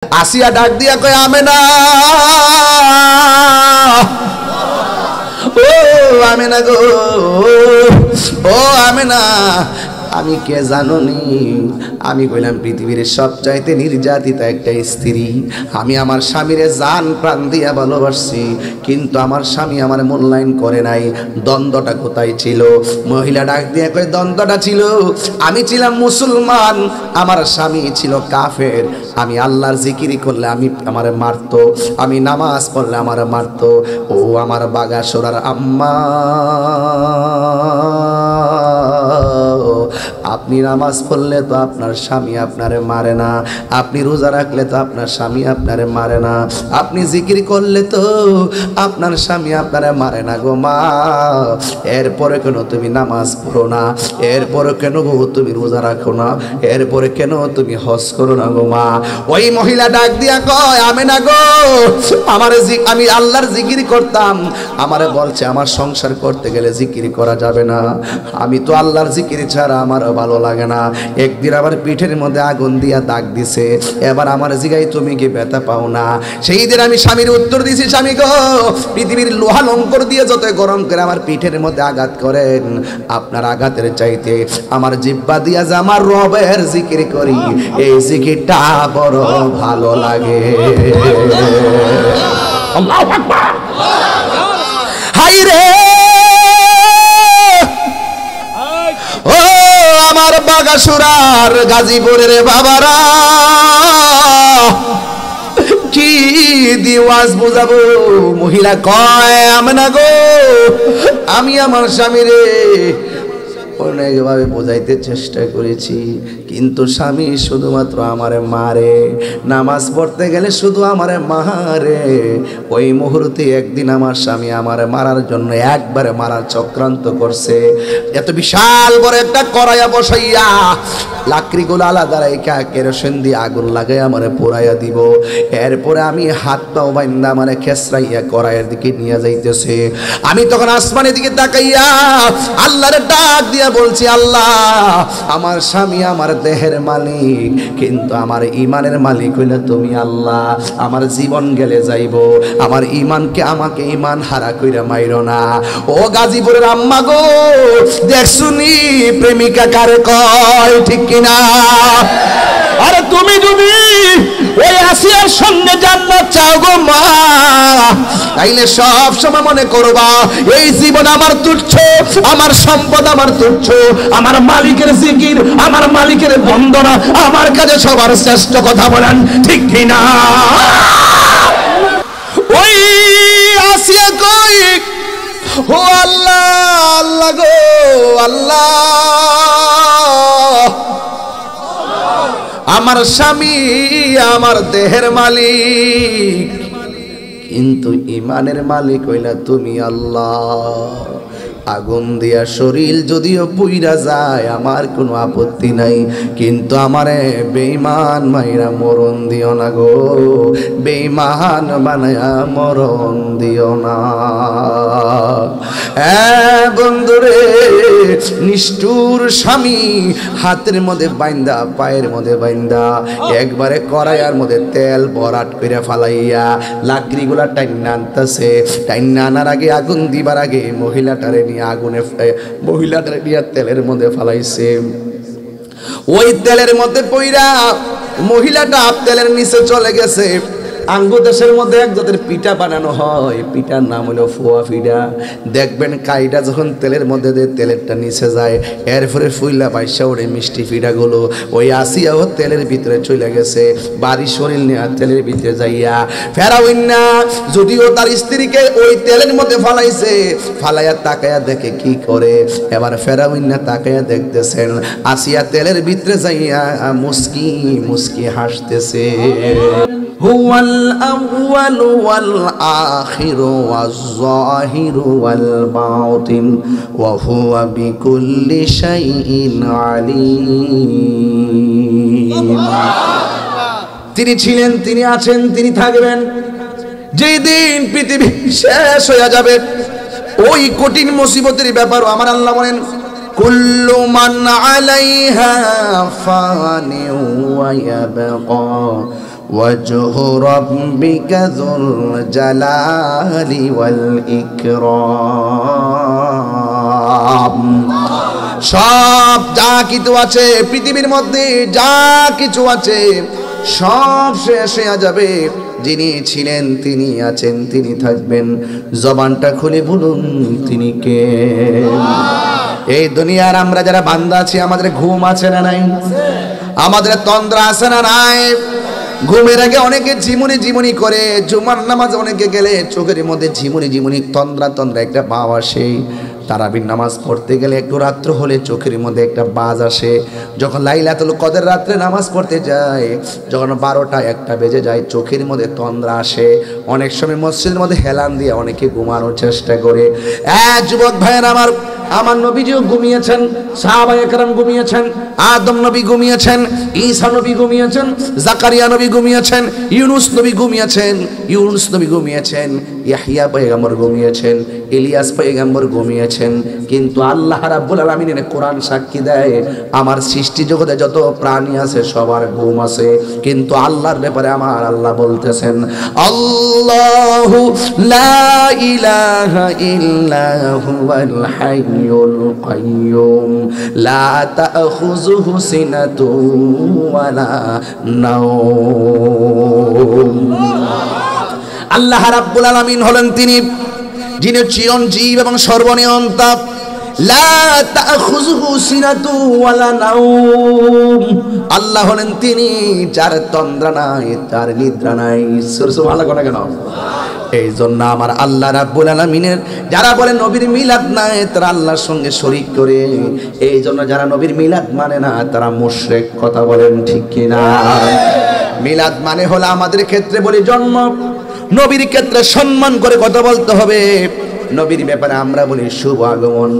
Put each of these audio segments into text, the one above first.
আসিয়া ডাক দিয়া কয় আমেনা, ও আমেনা গো, ও আমেনা, আমি কে জানোনি? আমি কইলাম পৃথিবীর সবচাইতে নির্যাতিতা একটা স্ত্রী। আমি আমার স্বামীরে জান প্রাণ দিয়া ভালোবাসছি, কিন্তু আমার স্বামী আমার মূল্যায়ন করে নাই। দ্বন্দ্বটা কোথায় ছিল? মহিলা ডাক দিয়ে কয় দ্বন্দ্বটা ছিল, আমি ছিলাম মুসলমান, আমার স্বামী ছিল কাফের। আমি আল্লাহর জিকিরি করলে আমারে মারতো, আমি নামাজ পড়লে আমারে মারতো। ও আমার বাগাসোরার আম্মা, আপনি নামাজ পড়লে তো আপনার স্বামী আপনারে মারে না, আপনি রোজা রাখলে তো আপনার স্বামী আপনারে মারে না, আপনি জিকির করলে তো আপনার স্বামী আপনারে মারে না গো মা। এরপরে কেন তুমি নামাজ পড়ো না? এরপরে কেন গো তুমি রোজা রাখো না? এরপরে কেন তুমি হজ করো না গো মা? ওই মহিলা ডাক দিয়া কয় আমেনা গো, আমি আল্লাহর জিকির করতাম, আমারে বলছে আমার সংসার করতে গেলে জিকির করা যাবে না। আমি তো আল্লাহর জিকির ছাড়া আমার ভালো লাগে না। একদিন আবার পিঠের মধ্যে আগুন দিয়া দাগ দিছে, এবার আমার জিগাই তুমি কি ব্যথা পাও না? সেই দিন আমি স্বামীর উত্তর দিছি, স্বামী গো, পৃথিবীর লোহা লঙ্কর দিয়ে যত গরম করে আমার পিঠের মধ্যে আঘাত করেন, আপনার আঘাতের চাইতে আমার জিহ্বা দিয়া যে আমার রবের জিকির করি, এই জিকিরটা বড় ভালো লাগে। আল্লাহু আকবার। হাই রে ও আমার বাগাসুরার গাজীপুরের বাবারা, কি দিওয়াজ বুঝাবো? মহিলা কয় আমেনা গো, আমি আমার স্বামীরে অনেকভাবে বোঝাইতে চেষ্টা করেছি, কিন্তু স্বামী শুধুমাত্র আমারে মারে, নামাজ পড়তে গেলে শুধু আমারে মারে। ওই মুহূর্তে একদিন আমার স্বামী আমারে মারার জন্য একবারে মারার চক্রান্ত করছে। এত বিশাল বড় একটা কড়াইয়া বসাইয়া লাকড়িগুলো আলাদা রেখা কেরোসিন দিয়ে আগুন লাগাই আমারে পোড়াইয়া দিব। এরপরে আমি হাত পাও বাইন্দা আমারে খেসরাইয়া কড়াইয়ের দিকে নিয়ে যাইতেছে। আমি তখন আসমানের দিকে তাকাইয়া আল্লাহর ডাক দিয়া বলছি, আল্লাহ, আমার স্বামী আমার দেহের মালিক, কিন্তু আমার ইমানের মালিক হইলে তুমি আল্লাহ। আমার জীবন গেলে যাইব, আমার ইমানকে আমাকে ইমান হারা কইরা মাইরো না। ও গাজীপুরের আম্মা গো, দেখছুনি প্রেমিকা কারে কয়, ঠিক কিনা? আরে তুমি যদি ওই আসিয়ার সঙ্গে জান্নাত চাও গো মা, তাইলে সব সময় মনে করবা এই জীবন আমার তুচ্ছ, আমার সম্পদ আমার তুচ্ছ, আমার মালিকের জিকির, আমার মালিকের বন্দনা আমার কাছে সবার শ্রেষ্ঠ। কথা বলেন ঠিক কিনা? ওই আসিয়া কই, ও আল্লাহ, আল্লাহ গো আল্লাহ, আমার স্বামী আমার দেহের মালিক, কিন্তু ইমানের মালিক হইলা তুমি আল্লাহ। আগুন দিয়া শরীর যদিও পুইরা যায় আমার কোনো আপত্তি নাই, কিন্তু আমারে বেঈমান মাইরা মরণ দিও না গো, বেঈমান বানায়া মরণ দিও না। বন্ধুরে, নিষ্ঠুর স্বামী হাতের মধ্যে বাইন্দা পায়ের মধ্যে বাইন্দা একবারে কড়াইয়ার মধ্যে তেল ভরাট করে ফালাইয়া লাকড়িগুলা টাইনা আনতেছে। টাইনা আনার আগে, আগুন দিবার আগে মহিলাটারে নিয়ে মহিলাটারে নিয়ে তেলের মধ্যে ফালাইছে। ওই তেলের মধ্যে পইরা মহিলাটা তেলের নিচে চলে গেছে। আঙ্গু দেশের মধ্যে এক জাতের পিঠা বানানো হয়, পিঠার নাম হলো ফোয়া পিঠা। দেখবেন কাইটা যখন তেলের মধ্যে দিয়ে তেলেরটা নিচে যায়, এরপরে ফুইলা বাইসা ওরে মিষ্টি পিঠাগুলো। ওই আসিয়াও তেলের ভিতরে চলে গেছে, বাড়ি শরীর নিয়ে তেলের ভিতরে যাইয়া ফেরাউন্না যদিও তার স্ত্রীকে ওই তেলের মধ্যে ফালাইছে, ফালাইয়া তাকায়া দেখে কি করে। এবার ফেরাউন্না তাকায়া দেখতেছেন আসিয়া তেলের ভিতরে যাইয়া মুস্কি মুস্কি হাসতেছে। هو الأول والآخر والظاهر والباطن وهو بكل شيء عليم। তিনি ছিলেন, তিনি আছেন, তিনি থাকবেন। যেই দিন পৃথিবী শেষ হয়ে যাবে, ওই কঠিন মুসিবতের ব্যাপারও আমার আল্লাহ বলেন, কুল্লু মান আলাইহা ফানি ওয়া ইয়াবকা ওয়াজহু রাব্বিকা যুল জালালি ওয়াল ইকরাম। সব যা কিছু আছে পৃথিবীর মধ্যে, যা কিছু আছে সব শেষ হয়ে যাবে। যিনি ছিলেন, তিনি আছেন, তিনি থাকবেন। জবানটা খুলে বলুন তিনি কে? এই দুনিয়ার আমরা যারা বান্দা আছি, আমাদের ঘুম আছে না নাই? আমাদের তন্দ্রা আছে না নাই? ঘুমের আগে অনেকে ঝিমুনি ঝিমুনি করে, জুমার নামাজ অনেকে গেলে চোখের মধ্যে ঝিমুনি ঝিমুনি তন্দ্রা তন্দ্রা একটা ভাব আসে। তারাবির নামাজ পড়তে গেলে একটু রাত্র হলে চোখের মধ্যে একটা বাজ আসে। যখন লাইলাতুল কদর রাত্রে নামাজ পড়তে যায়, যখন 12টা 1টা বেজে যায়, চোখের মধ্যে তন্দ্রা আসে। অনেক সময় মসজিদের মধ্যে হেলান দিয়ে অনেকে ঘুমানোর চেষ্টা করে। যুবক ভাইয়ের আমার নবীজিও ঘুমিয়েছেন, সাহাবায়ে কেরাম ঘুমিয়েছেন, আদম নবী ঘুমিয়েছেন, ঈসা নবী ঘুমিয়েছেন, জাকারিয়া নবী ঘুমিয়েছেন, ইউনুস নবী ঘুমিয়েছেন, ইয়াহইয়া পয়গম্বর ঘুমিয়েছেন, ইলিয়াস পয়গম্বর ঘুমিয়েছেন। কিন্তু আল্লাহ রাব্বুল আলামিনের কোরআন সাক্ষী দেয়, আমার সৃষ্টি জগতে যত প্রাণী আছে সবার ঘুম আছে, কিন্তু আল্লাহর ব্যাপারে আমার আল্লাহ বলতেছেন, আল্লাহু লা ইলাহা ইল্লা হুয়াল হাইয়ুল কাইয়্যুম লা তাখুযুহু সিনাতুন ওয়ালা নাওম। আল্লাহ রাব্বুল আলামিন হলেন তিনি যিনি চিরঞ্জীব এবং সর্বনিয়ন্তা। লা তাখুযুহু সিনাতু ওয়ালা নাওম। আল্লাহ হলেন তিনি যার তন্দ্রা নাই, তার নিদ্রা নাই। সুবহানাল্লাহ কোন কেন? এই জন্য আমার আল্লাহ রাব্বুল আলামিনের যারা বলে নবীর মিলাদ নাই, তারা আল্লাহর সঙ্গে শরীক করে। এই জন্য যারা নবীর মিলাদ মানে না, তারা মুশরিক। কথা বলেন ঠিক কিনা? মিলাদ মানে হলো আমাদের ক্ষেত্রে বলি জন্ম, নবীর ক্ষেত্রে সম্মান করে কথা বলতে হবে। নবীর ব্যাপারে আমরা বলি শুভ আগমন।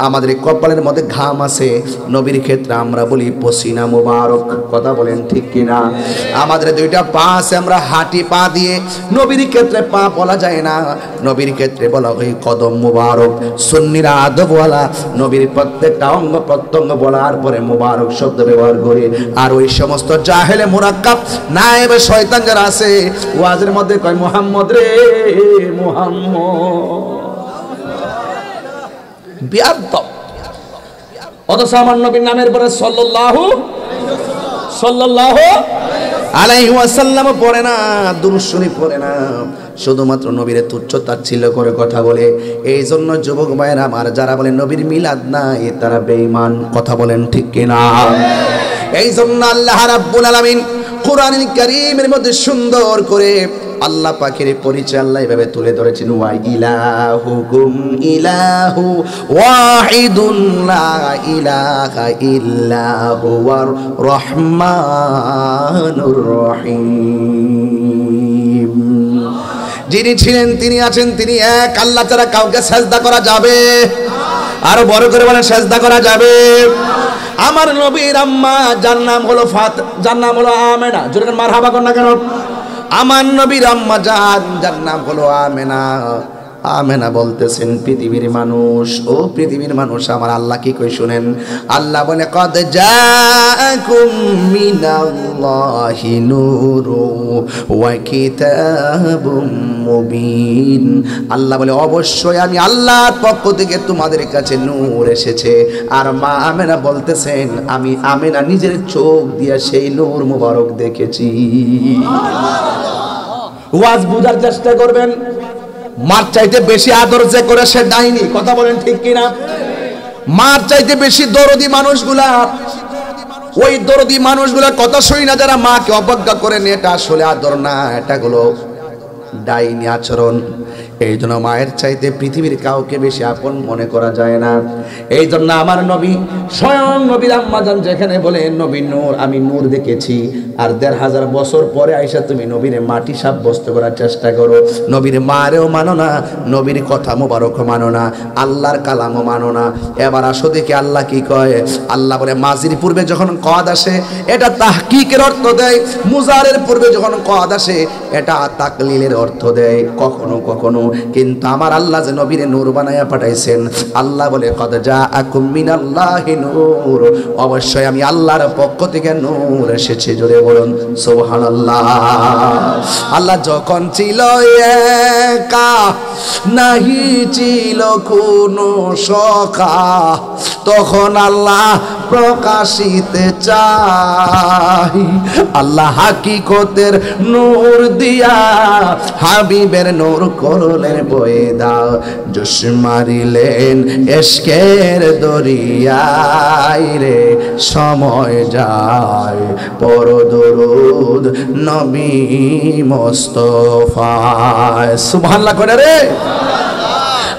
আমাদের কপালের মধ্যে ঘাম আছে, নবীর ক্ষেত্রে আমরা বলি পসিনা মুবারক। কথা বলেন ঠিক কিনা? আমাদের 2টা পা আছে, আমরা হাঁটি পা দিয়ে। নবীর ক্ষেত্রে পা বলা যায় না, নবীর ক্ষেত্রে বলা হয় কদম মুবারক। সুন্নিরা আদবওয়ালা, নবীর প্রত্যেকটা অঙ্গ প্রত্যঙ্গ বলার পরে মুবারক শব্দ ব্যবহার করে। আর ওই সমস্ত জাহেলে মুরাক্কাব নায়েবে শয়তান যারা আছে, ওয়াজের মধ্যে কয় মুহাম্মদ রে মুহাম্মদ, বিয়াদব। অথচ আমার নবীর নামের পরে সাল্লাল্লাহু আলাইহি ওয়াসাল্লাম পড়ে না, দুরূদ শরীফ পড়ে না, শুধুমাত্র নবীর তুচ্ছ তাচ্ছিল্য করে কথা বলে। এই জন্য যুবক ভাইয়েরা আমার, যারা বলে নবীর মিলাদ নাই, তারা বেঈমান। কথা বলেন ঠিক কিনা? এই জন্য আল্লাহ রাব্বুল আলামিন কোরআনুল কারীমের মধ্যে সুন্দর করে আল্লাহ পাকের পরিচয় আল্লাহ এভাবে তুলে ধরেছেন, ওয়া ইলাহুকুম ইলাহু ওয়াহিদুন লা ইলাহা ইল্লা হুয়ার রহমানুর রহিম। যিনি ছিলেন, তিনি আছেন, তিনি এক। আল্লাহ ছাড়া কাউকে সেজদা করা যাবে? আরো বড় করে বলেন, সেজদা করা যাবে? আমার নবীর আম্মা যার নাম হলো যার নাম হলো আমেনা, জোরে মারহাবা কর না কেন? আমার নবীর আম্মা যার নাম হলো আমেনা। আমেনা বলতেছেন, পৃথিবীর মানুষ, ও পৃথিবীর মানুষ, আমার আল্লাহ কি কই শুনেন। আল্লাহ বলে, কদ জাআকুম মিনাল্লাহি নূরু ওয়া কিতাবুম মুবিন। আল্লাহ বলে, অবশ্যই আমি আল্লাহর পক্ষ থেকে তোমাদের কাছে নূর এসেছে। আর মা আমেনা বলতেছেন, আমি আমেনা নিজের চোখ দিয়ে সেই নূর মুবারক দেখেছি। ওয়াজ বুঝার চেষ্টা করবেন। মার চাইতে বেশি আদর যে করে সে ডাইনি। কথা বলেন ঠিক কিনা? মার চাইতে বেশি দরদি মানুষগুলা, ওই দরদি মানুষগুলা কথা শুনি না যারা মাকে অবজ্ঞা করেন, এটা আসলে আদর না, এটা হলো ডাইনি আচরণ। এই জন্য মায়ের চাইতে পৃথিবীর কাউকে বেশি আপন মনে করা যায় না। এই জন্য আমার নবী, স্বয়ং নবীর আম্মা জান যেখানে বলে নবী নূর, আমি নূর দেখেছি, আর 1500 বছর পরে আইসা তুমি নবীর মাটি সাব্যস্ত করার চেষ্টা করো। নবীর মারেও মানো না, নবীর কথা মোবারক মানো না, আল্লাহর কালামও মানো না। এবার আসো দেখি আল্লাহ কি কয়। আল্লাহ বলে, মাজির পূর্বে যখন কদ আসে এটা তাহকিকের অর্থ দেয়, মুজারের পূর্বে যখন কদ আসে এটা তাকলিলের অর্থ দেয়। কখনো কখনো কিন্তু আমার আল্লাহ যে নবীরে নূর বানায়া পাঠাইছেন, আল্লাহ বলে কদ জাআকুম মিনাল্লাহি নূর, অবশ্যই আমি আল্লাহর পক্ষ থেকে নূর এসেছে। জোরে বলুন সুবহানাল্লাহ। আল্লাহ যখন ছিল একা, নাহি ছিল কোনো সখা, তখন আল্লাহ প্রকাশিতে চাই। আল্লাহ হাকিকতের নূর দিয়া হাবিবের নূর করলেন পয়দা, জোশ মারিলেন এশকের দরিয়ায় রে, সময় যায় পড় দরুদ নবী মুস্তাফায়। সুবহানাল্লাহ করে রে।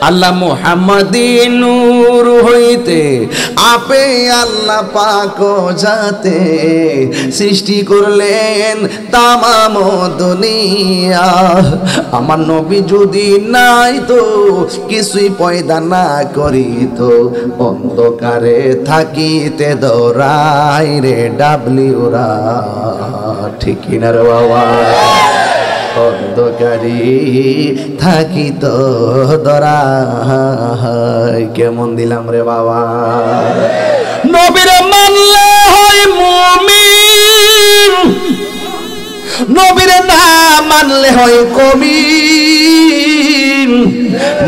আল্লাহ মুহাম্মাদি নূর হইতে আপে আল্লাহ পাক যাতে সৃষ্টি করলেন তামাম দুনিয়া। আমার নবী যদি নাই তো কিছুই পয়দা না করিত, অন্ধকারে থাকিতে দৌড়াই রে ডাবলিউরা, ঠিক না রে বাবা? অন্ধকারী থাকিত দরাই, কেমন দিলাম রে বাবা। নবীরে মানলে হয় মুমিন, নবীরে না মানলে হয় কমিন,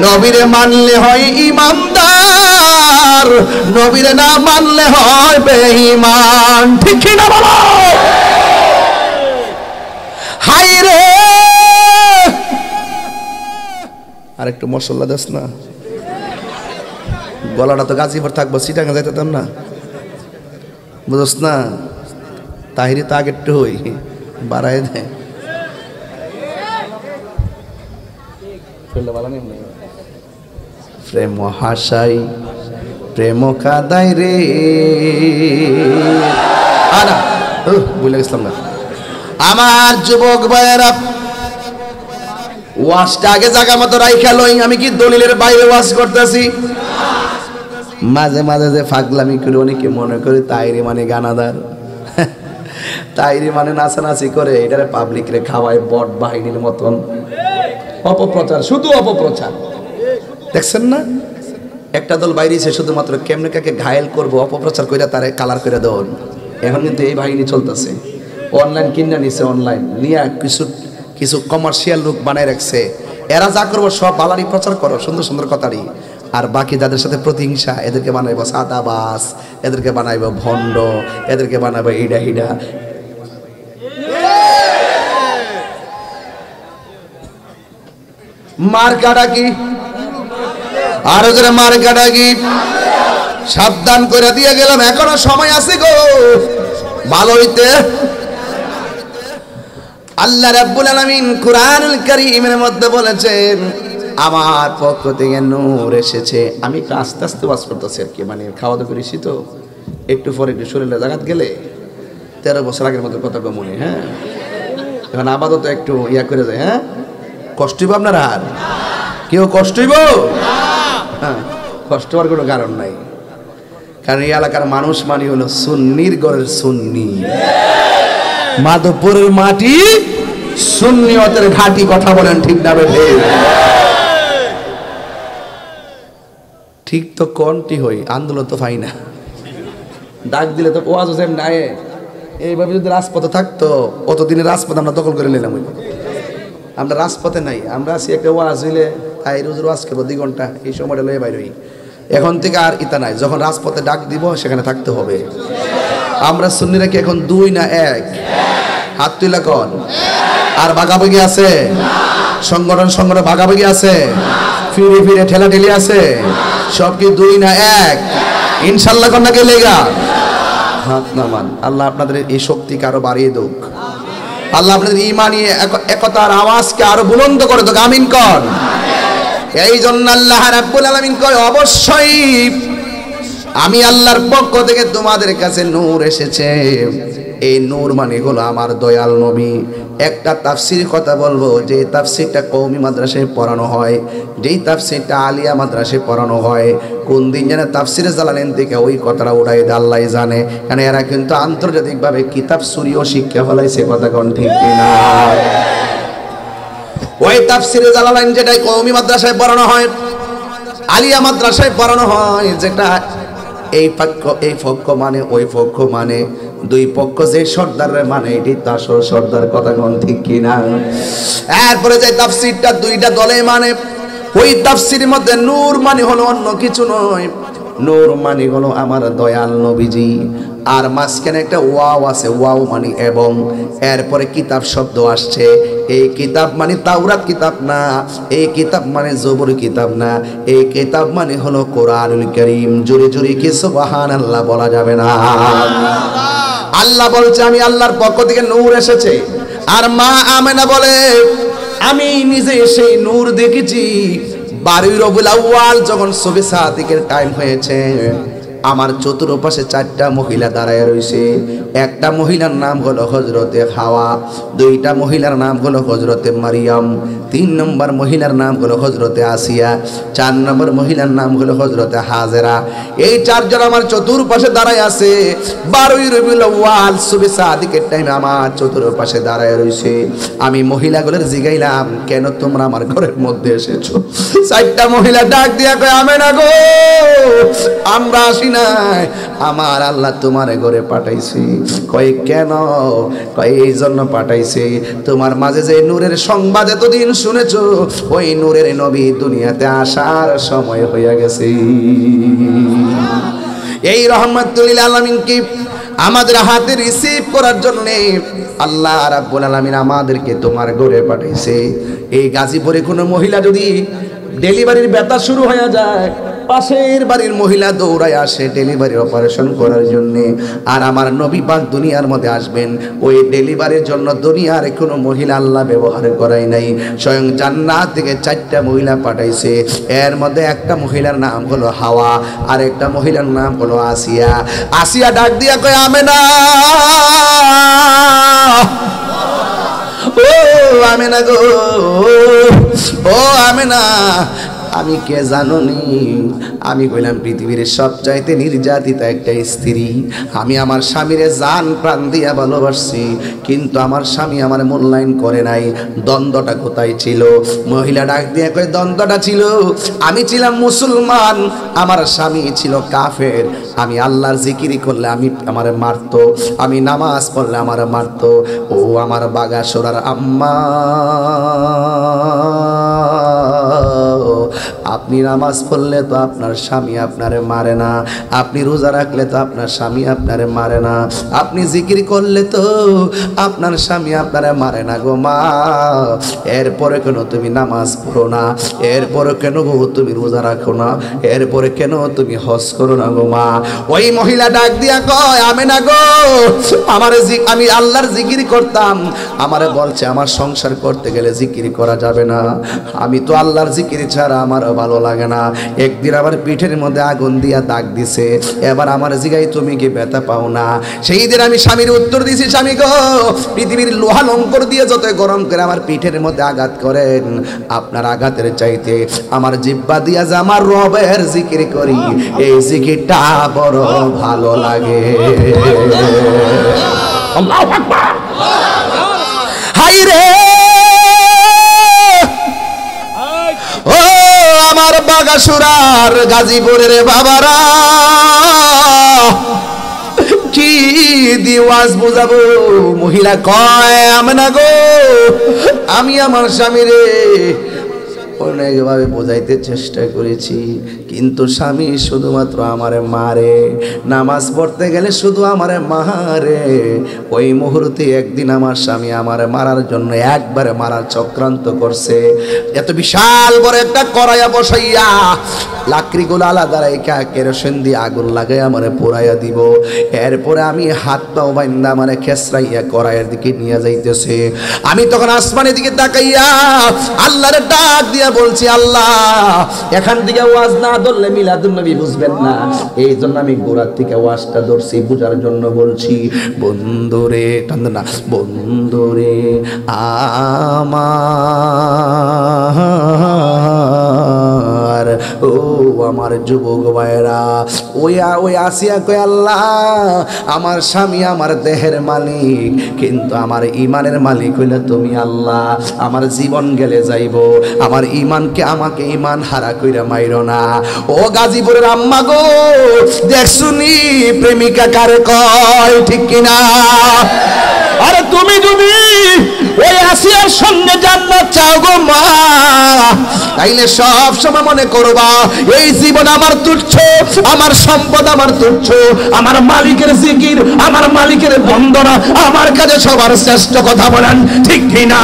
নবীরে মানলে হয় ইমানদার, নবীরে না মানলে হয় বেঈমান, ঠিক না বাবা? হাই রে, আর একটু মশলা দেস না, গলাটা তো গাজীপুর থাকবো, চিটাঙ্গা যাইতাম না, বুঝস না? তাহিরি তো আগে একটু হই বাড়াই দেয়। প্রেম হাসাই প্রেম কাদাই রে, আনা বুঝলে গেছিলাম না। আমার যুবক ভাইয়েরা, ওয়াজটা আগে জায়গা মতো রাইখা লই। আমি কি দলিলের বাইরে ওয়াজ করতেছি? মাঝে মাঝে যে ফাগলামি করে অনেকে মনে করে তাইরি মানে গানাদার, তাইরি মানে নাচানাচি করে, এটারে পাবলিক রে খাওয়ায় বট বাহিনীর মতন। অপপ্রচার, শুধু অপপ্রচার। দেখছেন না, একটা দল বাইরেছে শুধুমাত্র কেমনে কাকে ঘায়েল করবো, অপপ্রচার করে তারে কালার করে দেন। এখন কিন্তু এই বাহিনী চলতেছে, অনলাইন কিনা নিছে, অনলাইন নিয়ে কিছু কমার্শিয়াল লোক বানায় রাখছে। এরা যা করবো সব বালারি প্রচার করো, সুন্দর সুন্দর কথারই। আর বাকি যাদের সাথে প্রতিহিংসা, এদেরকে বানাইব সাদাবাস, এদেরকে বানাইব ভণ্ড, এদেরকে বানাইব হিডা হিডা। মার্কাটা কি? আরো যারা মার্কাটা কি? সাবধান করে দিয়ে গেলাম, এখনো সময় আছে গো ভালো হইতে। আল্লাহ রাব্বুল আলামিন কুরআনুল কারীমের মধ্যে বলেছেন, আমার পক্ষ থেকে নূর এসেছে। আমি একটু আস্তে আস্তে ওয়াজ করতেছি আর কি, মানে খাওয়া দাওয়া করেছি তো, একটু পরে একটু শরীরে জাগাত গেলে 13 বছর আগের মতো কথা মনে। হ্যাঁ, এখন আপাতত একটু ইয়া করে যায়। হ্যাঁ, কষ্ট হইব আপনার? আর কেউ কষ্ট হইব? হ্যাঁ, কষ্ট হওয়ার কোনো কারণ নাই, কারণ এই এলাকার মানুষ মানে হলো সুন্নির ঘরের সুন্নি, মাধবপুরের মাটি সুন্নিয়তের ঘাটি। কথা বলেন ঠিক না বেঠে? ঠিক তো কোনটি হই, আন্দোলন তো পাই না, ডাক দিলে তো ওয়াজ হোসেন নাই। এইভাবে যদি রাজপথে থাকতো, অতদিনের রাজপথ আমরা দখল করে নিলাম। আমরা রাজপথে নাই, আমরা আছি একটা ওয়াজ হইলে তাই রোজ ওয়াজ করবো 2 ঘন্টা, এই সময়টা লয়ে বাইর হই। এখন থেকে আর ইতা নাই, যখন রাজপথে ডাক দিব সেখানে থাকতে হবে। আমরা সুন্নিরা কি এখন 2 না 1? হাত তুলা কন। আর ভাগাভাগি আছে? সংগঠন ভাগাভাগি আছে? ফিরে ফিরে ঠেলা ঠেলি আছে? সব কি 2 না 1? ইনশাল্লাহ কন নাকি লেগা হাত নামান। আল্লাহ আপনাদের এই শক্তিকে আরো বাড়িয়ে দেখ। আল্লাহ আপনাদের ঈমানি একতার আওয়াজকে আরো বুলন্দ করে দেখ। আমিন কন। এই জন্য আল্লাহ রাব্বুল আলামিন কয়, অবশ্যই আমি আল্লাহর পক্ষ থেকে তোমাদের কাছে নূর এসেছে। এই নূর মানে হলো আমার দয়াল নবী। একটা তাফসির কথা বলবো, যে তাফসিরটা কওমি মাদ্রাসায় পড়ানো হয়, যেই তাফসিরটা আলিয়া মাদ্রাসায় পড়ানো হয়, কোন দিন যেন তাফসিরে জালালেন থেকে ওই কথাটা উড়াই দেয় আল্লাহ জানে। কারণ এরা কিন্তু আন্তর্জাতিকভাবে কিতাব চুরিও শিক্ষা ফেলাইছে। কথা কোন ঠিক না? ওই ওই তাফসিরে জালালাইন যেটা কওমি মাদ্রাসায় পড়ানো হয়, আলিয়া মাদ্রাসায় পড়ানো হয়, যেটা এই পক্ষ মানে ওই পক্ষ মানে, দুই পক্ষ যে সর্দারের মানে এটি তার সর্দার, কথা কোন ঠিক কিনা? এরপরে যে তাফসিরটা দুইটা দলে মানে, ওই তাফসিরের মধ্যে নূর মানে হলো অন্য কিছু নয়, নূর মানে হলো আমার দয়াল নবীজি। আর মাঝখানে একটা ওয়াও আছে, ওয়াও মানে এবং, এরপরে কিতাব শব্দ আসছে। এই কিতাব মানে তাওরাত কিতাব না, এই কিতাব মানে জবর কিতাব না, এই কিতাব মানে হলো কোরআনুল কারীম। জোরে জোরে কি সুবহানাল্লাহ বলা যাবে না? আল্লাহ বলছে আমি আল্লাহর পক্ষ থেকে নূর এসেছে। আর মা আমেনা বলে আমি নিজে সেই নূর দেখেছি। 12 রবিউল আউয়াল যখন সুবহ সাদিকের টাইম হয়েছে, আমার চতুর্পাশে 4টা মহিলা দাঁড়ায় রয়েছে। একটা মহিলার নাম হলো হযরতে হাওয়া, দুইটা মহিলার নাম হলো হযরতে মারিয়াম, 3 নম্বর মহিলার নাম হলো হযরতে আসিয়া, 4 নম্বর মহিলার নাম হলো হযরতে হাজেরা। এই 4 জন আমার চতুর্পাশে দাঁড়ায় আছে। 12 রবিউল আউয়াল সুবহ সাদিকের টাইমে আমার চতুর্পাশে দাঁড়ায় রয়েছে। আমি মহিলাগুলোর জিগাইলাম কেন তোমরা আমার ঘরের মধ্যে এসেছো? 4টা মহিলা ডাক দিয়া কয় আমেনা গো, আমরা আসি নাই, আমার আল্লাহ তোমার ঘরে পাঠাইছে। কয় কেন? কয় এই জন্য পাঠাইছে, তোমার মাঝে যে নূরের সংবাদ এতদিন শুনেছো, ওই নূরের নবী দুনিয়াতে আসার সময় হয়ে গেছে। এই রহমাতুল লিল আলামিন কি আমাদের হাতে রিসিভ করার জন্য আল্লাহ রাব্বুল আলামিন আমাদেরকে তোমার ঘরে পাঠাইছে। এই গাজীপুরে কোনো মহিলা যদি ডেলিভারির ব্যথা শুরু হয়ে যায়, পাশের বাড়ির মহিলা দৌড়ায় আসে ডেলিভারি অপারেশন করার জন্য। আর আমার নবী পাক দুনিয়ার মধ্যে আসবেন, ওই ডেলিভারির জন্য দুনিয়ার কোনো মহিলা আল্লাহ ব্যবহার করাই নাই। স্বয়ং জান্নাত থেকে 4টা মহিলা পাঠাইছে। এর মধ্যে একটা মহিলার নাম হলো হাওয়া, আর একটা মহিলার নাম হলো আসিয়া। আসিয়া ডাক দিয়া কয় আমেনা, ও আমেনা গো, ও আমেনা, আমি কে জানো নি? আমি কইলাম পৃথিবীর সবচাইতে নির্যাতিতা একটা স্ত্রী। আমি আমার স্বামীরে জান প্রাণ দিয়া ভালোবাসছি, কিন্তু আমার স্বামী আমার মূল্যায়ন করে নাই। দ্বন্দ্বটা কোথায় ছিল? মহিলা ডাক দিয়ে কয় দ্বন্দ্বটা ছিল, আমি ছিলাম মুসলমান, আমার স্বামী ছিল কাফের। আমি আল্লাহর জিকিরি করলে আমারে মারতো, আমি নামাজ পড়লে আমারে মারতো। ও আমার বাগাসোরার আম্মা, আপনি নামাজ পড়লে তো আপনার স্বামী আপনারে মারে না, আপনি রোজা রাখলে তো আপনার স্বামী আপনারে মারে না, আপনি জিকির করলে তো আপনার স্বামী আপনারে মারে না গো মা। এরপরে কেন তুমি নামাজ পড়ো না? এরপরে কেন গো তুমি রোজা রাখো না? এরপরে কেন তুমি হজ করো না গো মা? ওই মহিলা ডাক দিয়া কয় আমেনা গো, আমি আল্লাহর জিকির করতাম, আমারে বলছে আমার সংসার করতে গেলে জিকির করা যাবে না। আমি তো আল্লাহর জিকির ছাড়া আমার ভালো লাগে না। একদিন আমার পিঠের মধ্যে আগুন দিয়া দাগ দিছে, এবার আমার জিগাই তুমি কি ব্যথা পাও না? সেই দিন আমি স্বামীর উত্তর দিছি, স্বামী গো, পৃথিবীর লোহা লঙ্কর দিয়ে যত গরম করে আমার পিঠের মধ্যে আঘাত করেন, আপনার আঘাতের চাইতে আমার জিহ্বা দিয়া যে আমার রবের জিকির করি, এই জিকিরটা বড় ভালো লাগে। আল্লাহু আকবার। হাই রে ও আমার বাগাসুরার গাজীপুরের বাবারা, কি দিওয়াজ বুঝাবো? মহিলা কয় আমেনা গো, আমি আমার স্বামীরে অনেকভাবে বোঝাইতে চেষ্টা করেছি, কিন্তু স্বামী শুধুমাত্র আমারে মারে, নামাজ পড়তে গেলে শুধু আমারে মারে। ওই মুহূর্তে একদিন আমার স্বামী আমারে মারার জন্য একবারে মারার চক্রান্ত করছে। এত বিশাল বড় একটা কড়াইয়া বসাইয়া লাকড়িগুলো আলাদা রেখা কেরোসিন দিয়ে আগুন লাগাই আমারে পোড়াইয়া দিব। এরপরে আমি হাত পাও বাইন্দা আমারে খেসরাইয়া কড়াইয়ের দিকে নিয়ে যাইতেছে। আমি তখন আসমানের দিকে তাকাইয়া আল্লাহরে ডাক দিয়া বলছি, আল্লাহ এখান থেকে ওয়াজ না ধরলে মিলাদুন নবী বুঝবেন না, এই জন্য আমি গোড়ার থেকে ওয়াজটা ধরছি, বুঝার জন্য বলছি। বন্ধুরে টান না, বন্ধুরে আমার ও আমার যুবক ভাইরা, ওই আসিয়া কয় আল্লাহ আমার স্বামী আমার দেহের মালিক, কিন্তু আমার ইমানের মালিক হইলে তুমি আল্লাহ। আমার জীবন গেলে যাইব, আমার ইমানকে আমাকে ইমান হারা কইরা মাইরো না। ও গাজীপুরের আম্মা গো, দেখছুনি প্রেমিকা কারে কয়, ঠিক কিনা? আরে তুমি যদি ওই আসিয়ার সঙ্গে জান্নাত চাও গো মা, তাইলে সব সময় মনে করবা এই জীবন আমার তুচ্ছ, আমার সম্পদ আমার তুচ্ছ, আমার মালিকের জিকির, আমার মালিকের বন্দনা আমার কাছে সবার শ্রেষ্ঠ। কথা বলেন ঠিক কিনা?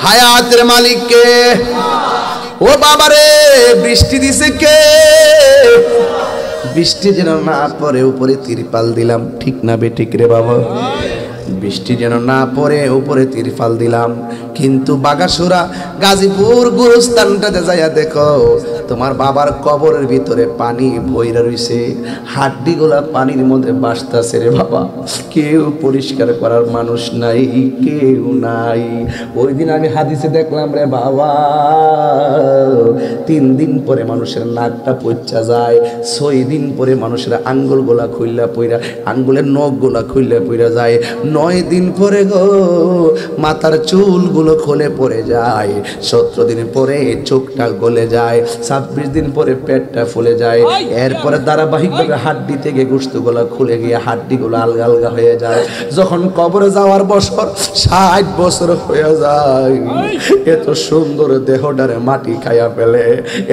হায়াতের মালিক কে? ও বাবারে, বৃষ্টি দিছে কে? বৃষ্টি যেন না পড়ে উপরে তিরপাল দিলাম, ঠিক না বেঠিক রে বাবা? বৃষ্টি যেন না পড়ে উপরে তিরপাল দিলাম, কিন্তু বাগাসুরা গাজীপুর গুরুস্থানটাতে যাইয়া দেখো তোমার বাবার কবরের ভিতরে পানি ভইরা রইছে, হাড্ডিগুলা পানির মধ্যে ভাসতাছে রে বাবা। কেউ পরিষ্কার করার মানুষ নাই, কেউ নাই। ওই দিন আমি হাদিসে দেখলাম রে বাবা, 3 দিন পরে মানুষের নাকটা পচা যায়, 6 দিন পরে মানুষের আঙ্গুলগুলা খুইলা পইরা, আঙ্গুলের নখগুলা খুইলা পইরা যায়, 9 দিন পরে গো মাথার চুলগুলো খুলে পড়ে যায়, 17 দিন পরে চোখটা গলে যায়, 26 দিন পরে পেটটা ফুলে যায়, এরপরে ধারাবাহিকভাবে হাড্ডি থেকে গোশতগুলো খুলে গিয়ে হাড্ডিগুলো আলগা আলগা হয়ে যায়। যখন কবরে যাওয়ার বছর 60 বছর হয়ে যায়, এত সুন্দর দেহটারে মাটি খাইয়া ফেলে,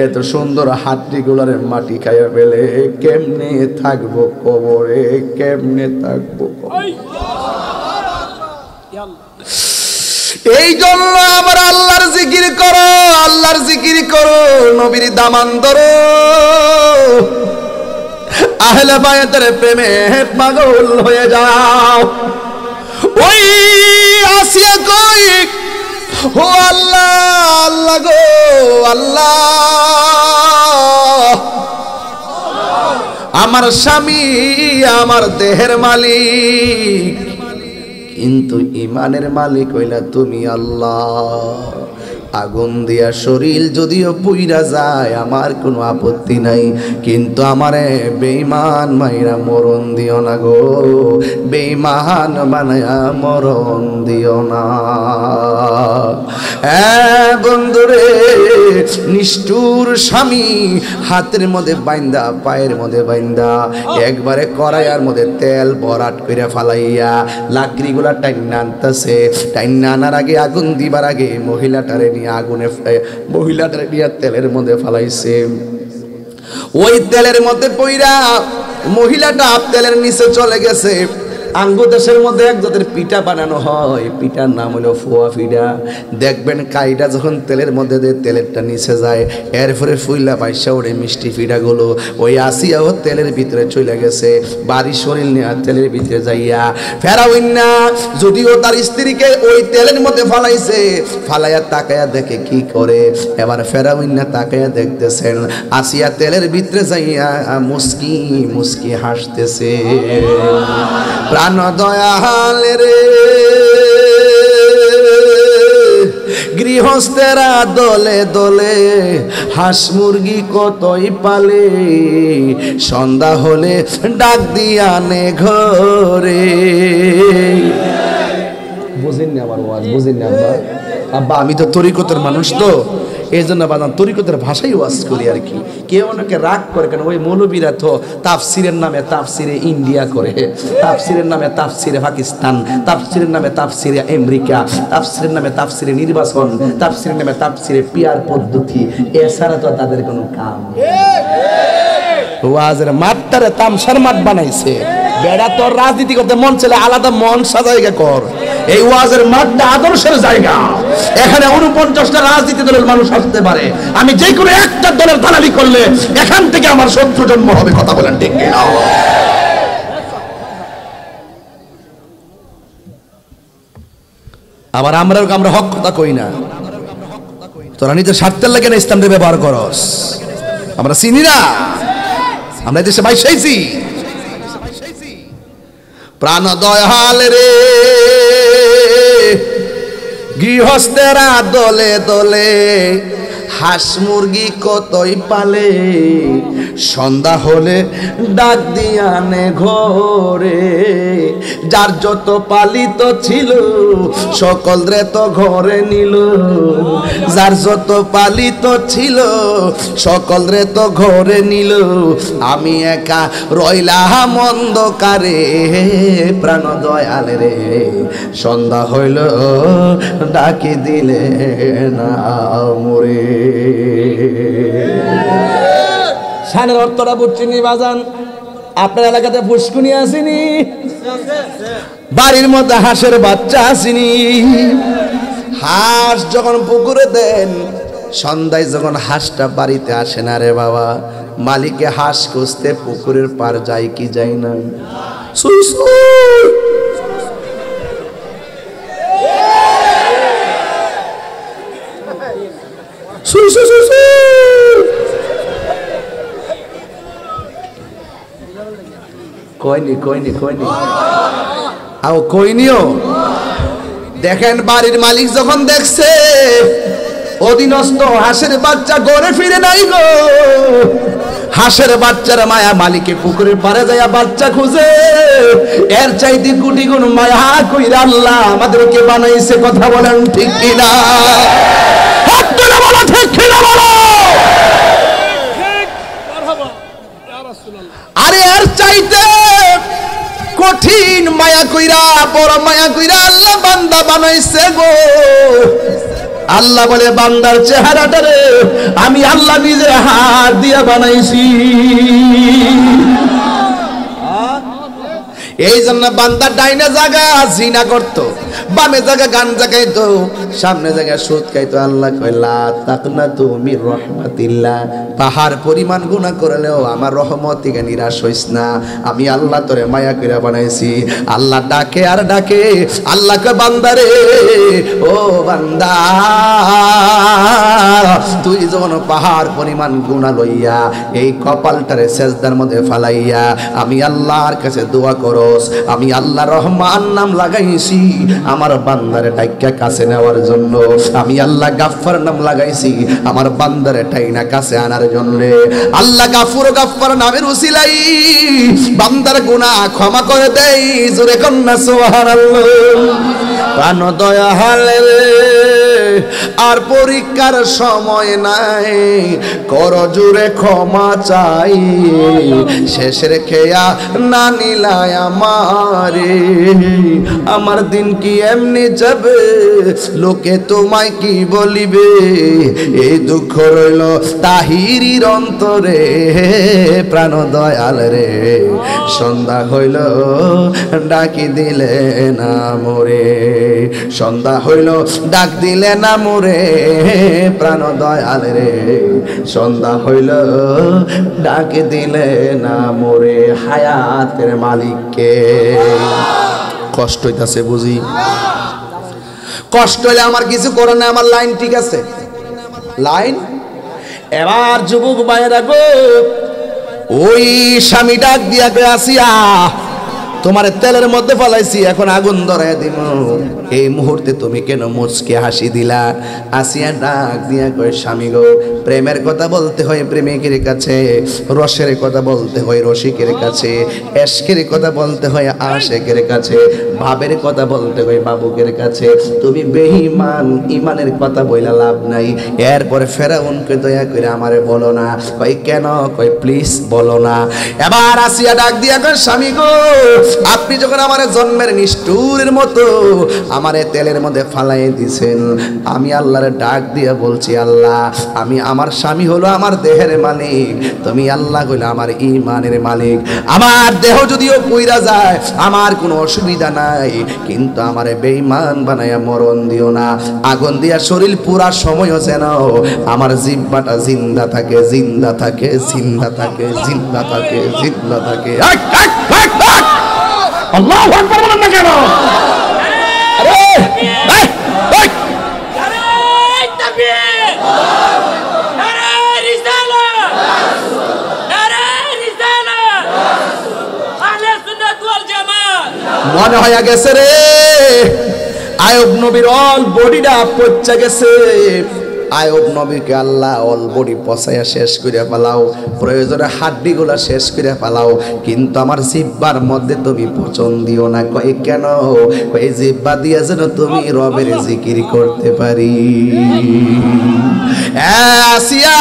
এত সুন্দর হাড্ডিগুলারে মাটি খাইয়া ফেলে, কেমনে থাকবো কবরে, কেমনে থাকবো? এই জন্য আবার আল্লাহর জিকির করো, আল্লাহর জিকির করো, নবীর দামান ধরো, আহলে বায়াতের প্রেমে পাগল হয়ে যাও। ওই আসিয়া কই, ও আল্লাহ আল্লাহ গো আল্লাহ, আমার স্বামী আমার দেহের মালিক, কিন্তু ইমানের মালিক হইলা তুমি আল্লাহ। আগুন দিয়া শরীর যদিও পুইরা যায় আমার কোনো আপত্তি নাই, কিন্তু আমারে বেঈমান মাইরা মরণ দিও না গো, বেঈমান বানায়া মরণ দিও না। বন্ধুরে, নিষ্ঠুর স্বামী হাতের মধ্যে বাইন্দা, পায়ের মধ্যে বাইন্দা, একবারে কড়াইয়ার মধ্যে তেল ভরাট করে ফালাইয়া লাকড়িগুলা টাইনা আনতেছে। টাইনা আনার আগে, আগুন দিবার আগে মহিলাটারে নিয়ে আগুনে, মহিলাটারে নিয়ে তেলের মধ্যে ফালাইছে। ওই তেলের মধ্যে পইরা মহিলাটা তেলের নিচে চলে গেছে। আঙ্গু দেশের মধ্যে এক জাতের পিঠা বানানো হয়, পিঠার নাম হলো ফোয়া পিঠা। দেখবেন কাইটা যখন তেলের মধ্যে দিয়ে তেলেরটা নিচে যায়, এরপরে ফুইলা পাইসা ওরে মিষ্টি পিঠাগুলো। ওই আসিয়াও তেলের ভিতরে চলে গেছে, বাড়ি শরীর নিয়ে তেলের ভিতরে যাইয়া ফেরাউন না, যদিও তার স্ত্রীকে ওই তেলের মধ্যে ফালাইছে, ফালাইয়া তাকায়া দেখে কি করে। এবার ফেরাউন না তাকায়া দেখতেছেন আসিয়া তেলের ভিতরে যাইয়া মুস্কি মুস্কি হাসতেছে। প্রাণ দয়াল রে, গৃহস্থেরা দলে দলে হাঁস মুরগি কতই পালে, সন্ধ্যা হলে ডাক দিয়া নে ঘরে। বুঝেন না আমার ওয়াজ, বুঝেন না আব্বা? আব্বা আমি তো তরিকতের মানুষ, তো এই জন্য বাদাম তরিকতের ভাষাই ওয়াজ করি আর কি। কেউ অনেকে রাগ করে, কেন ওই মৌলবীরা তো তাফসিরের নামে তাফসিরে ইন্ডিয়া করে, তাফসিরের নামে তাফসিরে পাকিস্তান, তাফসিরের নামে তাফসিরে আমেরিকা, তাফসিরের নামে তাফসিরে নির্বাচন, তাফসিরের নামে তাফসিরে পিয়ার পদ্ধতি, এছাড়া তো তাদের কোনো কাম। ওয়াজের মাঠটারে তামসার মাঠ বানাইছে, বেড়া তোর রাজনীতি করতে মন চলে আলাদা মন সাজাইগা কর। এই ওয়াজের মাঠটা আদর্শের জায়গা, এখানে 49টা রাজনীতি দলের মানুষ আসতে পারে। আমি যে কোনো একটা দলের দালালি করলে এখান থেকে আমার শত্রু জন্ম হবে। কথা বলেন ঠিক কিনা? আবার আমরা হক কথা কই না। তোরা নিজের স্বার্থের লাগে না ইসলামকে ব্যবহার করস। আমরা চিনি না, আমরা দেশে বাইসাইছি। প্রাণ দয়াল রে গৃহস্থেরা দলে দলে হাঁস মুরগি কতই পালে, সন্ধ্যা হলে ডাক দিয়ানে ঘরে। যার যত পালিত ছিল সকল রে তো ঘরে নিল, যার যত পালিত ছিল সকল রে তো ঘরে নিল। আমি একা রইলাম অন্ধকারে, প্রাণ দয়াল রে সন্ধ্যা হইল ডাকি দিলে না মোরে। শানের অর্থটা বুঝছিনি বাজান? আপনার এলাকাতে পুষ্কুনি আসেনি? বাড়ির মধ্যে হাঁসের বাচ্চা আসেনি? হাঁস যখন পুকুরে দেন, সন্ধ্যায় যখন হাঁসটা বাড়িতে আসে না রে বাবা, মালিকে হাঁস খুঁজতে পুকুরের পার যায় কি যায় না? সুই সুই সুই সুই সুই সুই কইনি কইনি কইনি আও কইনিও। দেখেন বাড়ির মালিক যখন দেখছে অধীনস্থ হাঁসের বাচ্চা ঘরে ফিরে নাই গো, হাঁসের বাচ্চার মায়া মালিকে পুকুরের পারে যাইয়া বাচ্চা খুঁজে। এর চাইতে কোটি গুণ মায়া কইরা আল্লাহ আমাদেরকে বানাইছে। কথা বলেন ঠিক কিনা? হাত তুলে বলো ঠিক কিনা বলো। আরে এর চাইতে কঠিন মায়া কইরা, বড় মায়া কইরা আল্লাহ বান্দা বানাইছে গো। আল্লাহ বলে বান্দার চেহারাটারে আমি আল্লাহ নিজে হাত দিয়া বানাইছি। এই জন্য বান্দা ডাইনে জায়গা জিনা করতো, বামে জায়গা গাঞ্জা খাইতো, সামনে জায়গা সুদ খাইতো। আল্লাহ কইলা তাকনা তুমি রহমাতিল্লাহ, পাহাড় পরিমাণ গুনাহ করলেও আমার রহমত থেকে নিরাশ হইস না। আমি আল্লাহ তোরে মায়া কইরা বানাইছি। আল্লাহ ডাকে আর ডাকে, আল্লাহ কয় বান্দারে ও বান্দা, তুই যখন পাহাড় পরিমাণ গুনাহ লইয়া এই কপালটারে সেজদার মধ্যে ফালাইয়া আমি আল্লাহর কাছে দোয়া করস, আমি আল্লাহ রহমান নাম লাগাইছি আমার বান্দারে টাইকা কাছে নেওয়ার জন্য। আমি আল্লাহ গাফফার নাম লাগাইছি আমার বান্দারে টাইনা কাছে আনার জন্য। আল্লাহ গাফুর গাফফার নামের উসিলাই বান্দার গুনাহ ক্ষমা করে দেই। জোরে কন্না সুবহানাল্লাহ। প্রাণ দয়াল আর পরীক্ষার সময় নাই, কর জুড়ে ক্ষমা চাই। শেষের খেয়া না নিলায় আমারে, আমার দিন কি এমনি যাবে, লোকে তোমায় কি বলিবে। এই দুঃখ রইল তাহিরির অন্তরে, প্রাণ দয়াল রে সন্ধ্যা হইল ডাকি দিলে না মোরে। সন্ধ্যা হইল ডাক দিলে না মোরে, প্রাণ দয়াল রে সন্ধ্যা হইল ডাক দিলে না মোরে। হায়াতের মালিককে কষ্ট হইতাছে বুঝি, কষ্ট হইলে আমার কিছু করে না, আমার লাইন ঠিক আছে লাইন। এবার যুবক ভাইরা গো, ওই স্বামী ডাক দিয়া কে আসিয়া তোমার তেলের মধ্যে ফলাইছি, এখন আগুন ধরায় দিব। এই মুহূর্তে তুমি কেন মুচকে হাসি দিলা? আসিয়া ডাক দিয়া কয় স্বামী গো, প্রেমের কথা বলতে হয় প্রেমিকের কাছে, রসের কথা বলতে হয় রসিকের কাছে, এশকের কথা বলতে হয় আশেকের কাছে, ভাবের কথা বলতে হয় বাবুকের কাছে। তুমি বেঈমান, ইমানের কথা বইলা লাভ নাই। এরপরে ফেরাউনকে দয়া করে আমারে বলো না। কই কেন? কই প্লিজ বলো না। এবার আসিয়া ডাক দিয়া কয় স্বামী গো, আপনি যখন আমার জন্মের নিষ্ঠুরের মতো আমারে তেলের মধ্যে ফালাই দিছেন। আমি আল্লাহরে ডাক দিয়ে বলছি, আল্লাহ আমি আমার স্বামী হলো আমার দেহের মালিক, তুমি আল্লাহ হইলো আমার ঈমানের মালিক। আমার দেহ যদিও পুইরা যায় আমার কোনো অসুবিধা নাই, কিন্তু আমারে বেঈমান বানায়া মরণ দিও না। আগুন দিয়া শরীর পুরা সময়ও যেন আমার জিহ্বাটা জিন্দা থাকে, জিন্দা থাকে, জিন্দা থাকে, জিন্দা থাকে, জিন্দা থাকে। আল্লাহু আকবার বলেন না কেন? আরে মনে হয়ে গেছে রে আয়ুব নবীর অল বডিটা পচা গেছে। আয়ুব নবীকে আল্লাহ অল বডি পচাইয়া শেষ করে ফেলাও, প্রয়োজনে হাড্ডিগুলা শেষ করে ফেলাও, কিন্তু আমার জিহ্বার মধ্যে তুমি পচন দিও না। কই কেন? কই জিহ্বা দিয়া যেন তুমি রবের জিকির করতে পারি। আসিয়া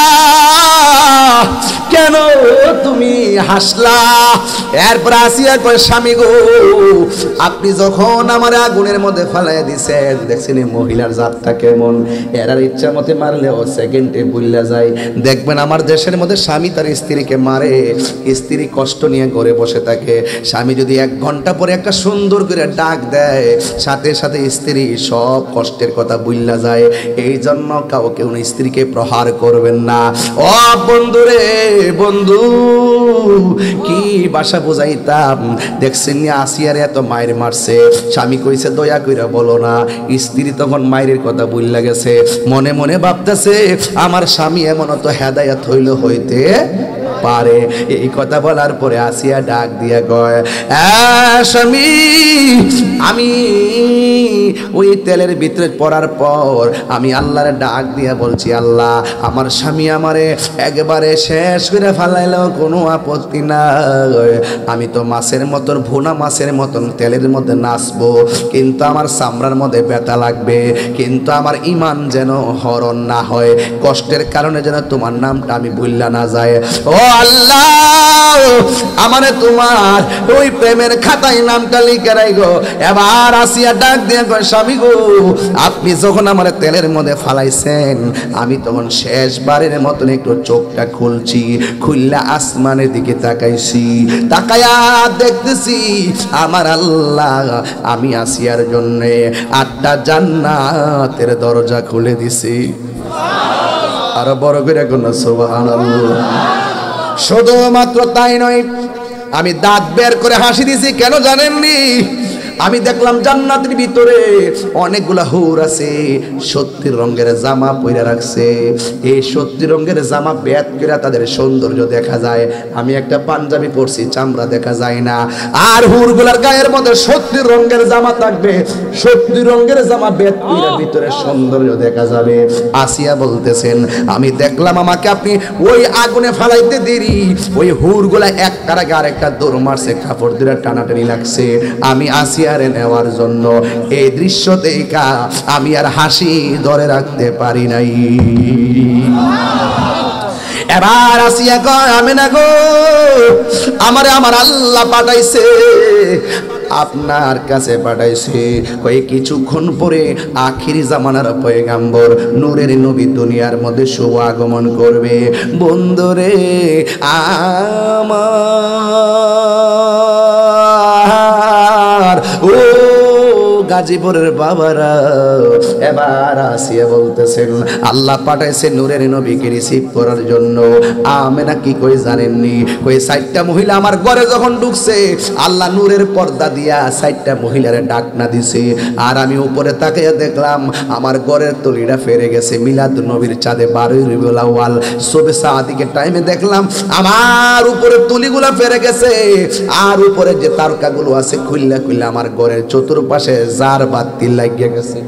কেন তুমি হাসলা? এরপর আসিয়া কয়, স্বামী গো আপনি যখন আমার আগুনের মধ্যে ফেলাই দিছেন, দেখছেন এই মহিলার জাতটা কেমন, এরার ইচ্ছা মতে মারলেও সেকেন্ডে ভুলে যায়। দেখবেন আমার দেশের মধ্যে স্বামী তার স্ত্রীকে মারে, স্ত্রী কষ্ট নিয়ে ঘরে বসে থাকে। স্বামী যদি 1 ঘন্টা পরে একটা সুন্দর করে ডাক দেয়, সাথে সাথে স্ত্রী সব কষ্টের কথা ভুলে যায়। এই জন্য কাউকে উনি স্ত্রীকে প্রহার করবেন না। ও বন্ধু রে বন্ধু, কি ভাষা বুঝাইতাম। দেখছেন আসিয়ারে এত মায়ের মারছে, স্বামী কইছে দয়া কইরা বলো না। স্ত্রী তখন মায়ের কথা ভুলে গেছে, মনে মনে ভাবতেছে আমার স্বামী এমন তো হেদায়েত হইল হইতে পারে। এই কথা বলার পরে আসিয়া ডাক দিয়া কয়, স্বামী আমি ওই তেলের ভিতরে পড়ার পর আমি আল্লাহরে ডাক দিয়া বলছি, আল্লাহ আমার স্বামী আমারে একবারে শেষ করে ফেলাইলেও কোনো আপত্তি নাই। আমি তো মাছের মতন, ভুনা মাছের মতন তেলের মধ্যে নাচবো, কিন্তু আমার চামড়ার মধ্যে ব্যথা লাগবে, কিন্তু আমার ঈমান যেন হরণ না হয়, কষ্টের কারণে যেন তোমার নামটা আমি ভুললা না যায়। ও আল্লাহ আমারে তোমার ওই প্রেমের খাতায় নামটা লিখে রাখো। এবার আসিয়া ডাক দিয়ে কয়, স্বামী গো আপনি যখন আমার তেলের মধ্যে ফালাইছেন, আমি তখন শেষবারের মতন একটু চোখটা খুলছি, খুললা আসমানের দিকে তাকাইছি, তাকায়া দেখতেছি আমার আল্লাহ আমি আসিয়ার জন্য 8টা জান্নাতের দরজা খুলে দিছি। আর বড় করে কোন সুবহানাল্লাহ। শুধুমাত্র তাই নয়, আমি দাঁত বের করে হাসি দিছি। কেন জানেননি? আমি দেখলাম জান্নাতের ভিতরে অনেকগুলা হুর আছে, 70 রঙের জামা পরে রাখছে। এই 70 রঙের জামা বেদ করে তাদের সৌন্দর্য দেখা যায়। আমি একটা পাঞ্জাবি পরছি, চামড়া দেখা যায় না। আর হুরগুলার গায়ের মধ্যে 70 রঙের জামা থাকবে, 70 রঙের জামা বেদ করে ভিতরে সৌন্দর্য দেখা যাবে। আসিয়া বলতেছেন, আমি দেখলাম আমাকে আপনি ওই আগুনে ফালাইতে দেরি, ওই হুরগুলা একটার আগে আরেকটা দৌড় মারছে, কাপড় দিয়ে টানাটানি লাগছে। আমি আসিয়া নেওয়ার জন্য এই দৃশ্য দেখা আমি আর হাসি ধরে রাখতে পারি নাই। এবার আসিয়া কয়, আমি না গো আমারে আমার আল্লাহ পাঠাইছে, আপনার কাছে পাঠাইছে। কই কিছুক্ষণ পরে আখিরি জামানার পয়গাম্বর নূরের নবী দুনিয়ার মধ্যে শুভ আগমন করবে। বন্ধুরে আমার ও গাজীপুরের বাবারা, এবার আসিয়া বলতেছেন আল্লাহ পাঠাইছে নূরের নবীকে রিসিভ করার জন্য। আমেনা কি কই জানেননি? কই 4টা মহিলা আমার ঘরে যখন ঢুকছে, আল্লাহ নূরের পর্দা দিয়া 4টা মহিলারে ডাক না দিছে। আর আমি উপরে তাকিয়ে দেখলাম আমার ঘরের তলিটা ফেরে গেছে। মিলাদ নবীর চাঁদে 12 রবিউল আউয়াল সবে সাদিকের টাইমে দেখলাম আমার উপরে তুলিগুলা ফেরে গেছে। আর উপরে যে তারকাগুলো আছে খুললা খুললা আমার ঘরের চতুর্পাশে জার বাতি লাগিয়ে গেছে,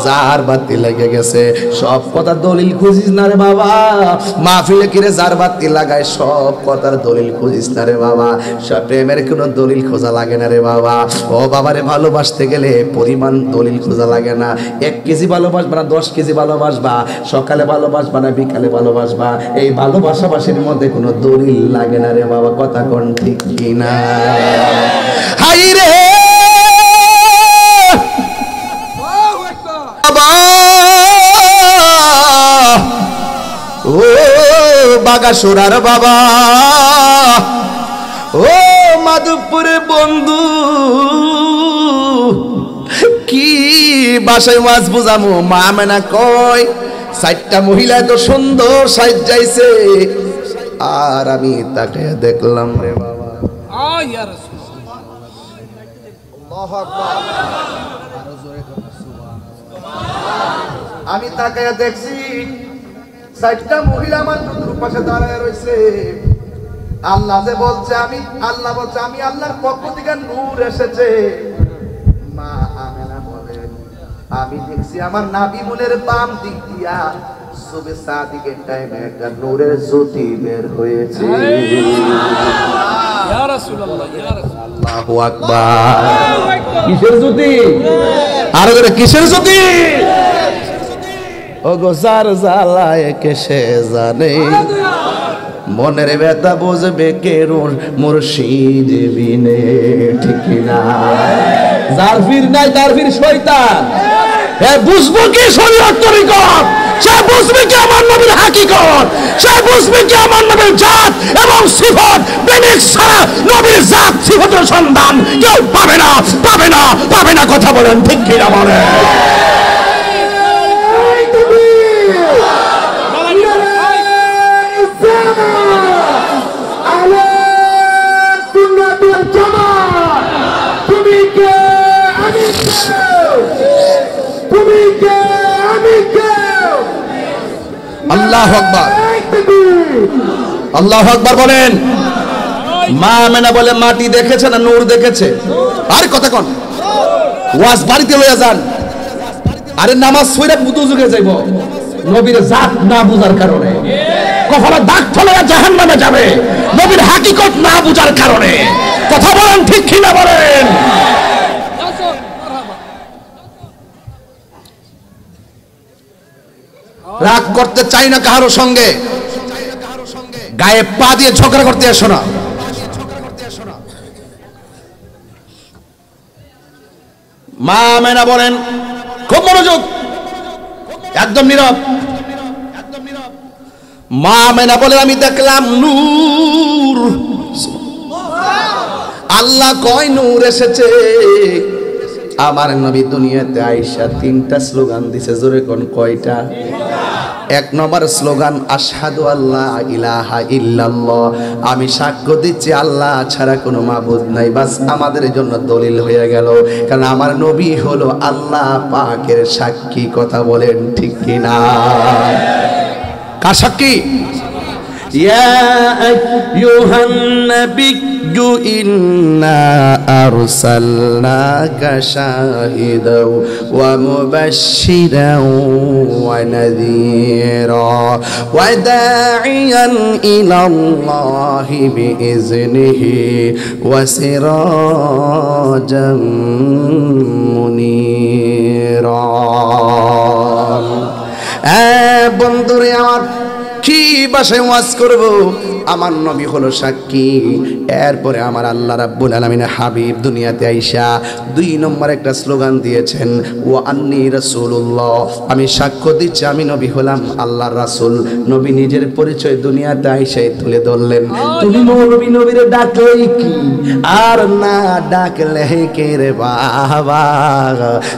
জার বাতি লেগে গেছে। সব কথা দলিল খুঁজিস না রে বাবা, মাহফিলে কিরে জার বাতি লাগায়, সব কথার দলিল খুঁজিস না রে বাবা, সব প্রেমের কোনো দলিল খোঁজা লাগে না রে বাবা। ও বাবারে ভালোবাসতে গেলে পরিমাণ দলিল খোঁজা লাগে না। 1 কেজি ভালোবাসবা না 10 কেজি ভালোবাসবা, সকালে ভালোবাসবা না বিকালে ভালোবাসবা, এই ভালোবাসাবাসির মধ্যে কোনো দলিল লাগে না রে বাবা। কথা কোন ঠিক কিনা? হাই রে বাগাসুরার বাবা, ও মাধবপুরে বন্ধু, কি বাসায় ওয়াজ বুঝামু? মা আমেনা কয় 4টা মহিলা এত সুন্দর সাজাইছে, আর আমি তাকে দেখলাম রে বাবা, ইয়া রাসূলুল্লাহ, আল্লাহু আকবার, আরো জোরে করুন সুবহানাল্লাহ। আমি তাকে দেখছি 4টা মহিলা আমার দুটোর পাশে দাঁড়ায় রয়েছে। আল্লাহ যে বলছে, আল্লাহ বলছে আমি আল্লাহর পক্ষ থেকে নূর এসেছে। মা আমেনা বলেন, আমি দেখছি আমার নাবি মুনের বাম দিক দিয়া সুবে সাদিকের টাইমে একটা নূরের জ্যোতি বের হয়েছে। ইয়া রাসূলুল্লাহ, ইয়া রাসূলুল্লাহ, আল্লাহু আকবার। কিসের জ্যোতি? আর কিসের জ্যোতি? ও গো যার জ্বালায় কে সে জানে, মনের ব্যথা বুঝবে কে মুর্শিদ বিনে, ঠিক না? যার ফির নাই তার ফির শয়তান। বুঝবো কি শরীয়ত তরিকত, সে বুঝবে কি আমার নবীর হাকিকত, সে বুঝবে কি আমার নবীর জাত এবং সিফত। বেনিক ছাড়া নবীর জাত সিফতের সন্ধান কেউ পাবে না, পাবে না, পাবে না। কথা বলেন ঠিক কি না বলেন? আল্লাহু আকবার, আল্লাহু আকবার বলেন। মা আমেনা বলে মাটি দেখেছে না নূর দেখেছে? আর কথা কোন ওয়াজ বাড়িতে লইয়া যান। আরে নামাজ পড়ে বুদু যুগে যাইব, নবীর জাত না বুঝার কারণে কখনো দাগ ফলে জাহান্নামে যাবে, নবীর হাকিকত না বুঝার কারণে। কথা বলেন ঠিক কি না বলেন? রাগ করতে চাই না কারো সঙ্গে, গায়ে পা দিয়ে ঝগড়া করতে এসো না। মা আমেনা বলেন, খুব মনোযোগ, একদম নীরব। মা আমেনা বলে আমি দেখলাম নূর। আল্লাহ কয় নূর এসেছে। আমার নবী দুনিয়াতে আয়েশা 3টা স্লোগান দিছে, জোরে কোন কয়টা? 1 নম্বর স্লোগান আশহাদু আল্লাহ ইলাহা ইল্লাল্লাহ, আমি সাক্ষ্য দিচ্ছি আল্লাহ ছাড়া কোনো মাবুদ নাই। বাস আমাদের জন্য দলিল হয়ে গেল, কারণ আমার নবী হলো আল্লাহ পাকের সাক্ষী। কথা বলেন ঠিক কি না? কার সাক্ষী? ইয়া আইয়ুহান নাবিয়্যু ইন্না আরসালনাকা শাহিদাও ওয়া মুবাশশিরাও ওয়া নাযীরা ওয়া দাঈয়ান ইলাল্লাহি বিইজনিহি ওয়া সিরাজাম মুনীরা। বন্ধুরে আমার, কি ভাষায় ওয়াজ করব? আমার নবী হলো সাক্ষী। এরপরে আমার আল্লাহ রাব্বুল আলামিনের হাবিব দুনিয়াতে আইসা 2 নম্বর একটা স্লোগান দিয়েছেন, ওয়া আন্নী রাসূলুল্লাহ, আমি সাক্ষ্য দিচ্ছি আমি নবী হলাম আল্লাহর রাসূল। নবী নিজের পরিচয় দুনিয়াতে আইসাই তুলে ধরলেন। তুমি নবী নবীরে ডাকলে কি আর না ডাকলে কে রে বাবা?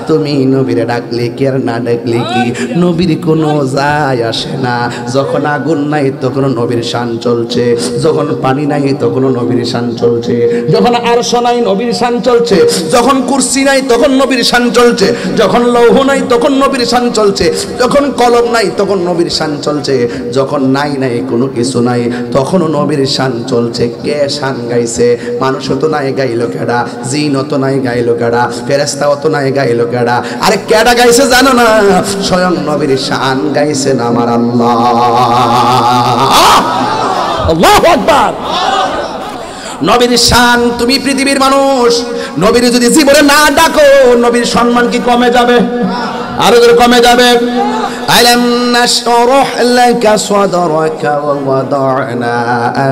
তুমি নবীরে ডাকলে কি আর না ডাকলে কি? নবীর কোনো যায় আসে না। যখন আগুন নাই তখন নবীর শান চলছে, যখন পানি নাই তখন নবীর শান চলছে, যখন আরশ নাই নবীর শান চলছে, যখন কুরসি নাই তখন নবীর শান চলছে, যখন লৌহ নাই তখন নবীর শান চলছে, যখন কলম নাই তখন নবীর শান চলছে, যখন নাই কোনো কিছু নাই তখনও নবীর শান চলছে। কে শান গাইছে? মানুষ তো নাই গাইলো কেডা, জিন তো নাই গাইলো কেডা, ফেরেশতা তো নাই গাইলো কেডা। আরে কেডা গাইছে জানো না? স্বয়ং নবীর শান গাইছেন আমার আল্লাহ। আল্লাহু আকবার। নবীর শান, তুমি পৃথিবীর মানুষ, নবীর যদি জীবনে না ডাকো নবীর সম্মান কি কমে যাবে? আরো কমে যাবে। আলাম নাশরাহ লাকা সাদরাকা ওয়া ওয়াদা'না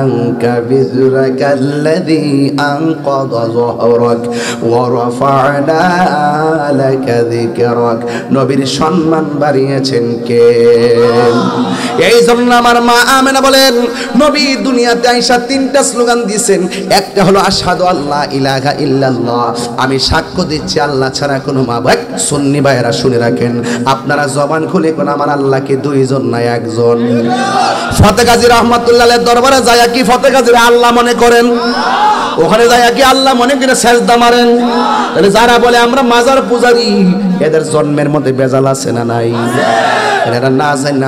আনকা বিজরাকা আল্লাযী আনকাযা যহরাক ওয়া রাফা'না লাকা যিকরাক। নবীর সম্মান বাড়িয়েছেন কে? এই জন্য আমার মা আমেনা বলেন নবী দুনিয়াতে আইসা তিনটা স্লোগান দিয়েছেন। একটা হলো আশহাদু আল্লা ইলাহা ইল্লাল্লাহ, আমি সাক্ষ্য দিচ্ছি আল্লাহ ছাড়া কোনো মাবুদ। সুন্নি ভাইয়েরা শুনে রাখেন, আপনারা জবান খুলে কোন আমার আল্লাহকে দুইজন না একজন। ফতে গাজী রহমাতুল্লাহ আলাইহির দরবারে যায় কি ফতে গাজীর আল্লাহ মনে করেন? ওখানে যায় কি আল্লাহ মনে করে সেজদা মারেন? তাহলে যারা বলে আমরা মাজার পূজারি, এদের জন্মের মধ্যে বেজাল আছে না নাই? এরা না জানি না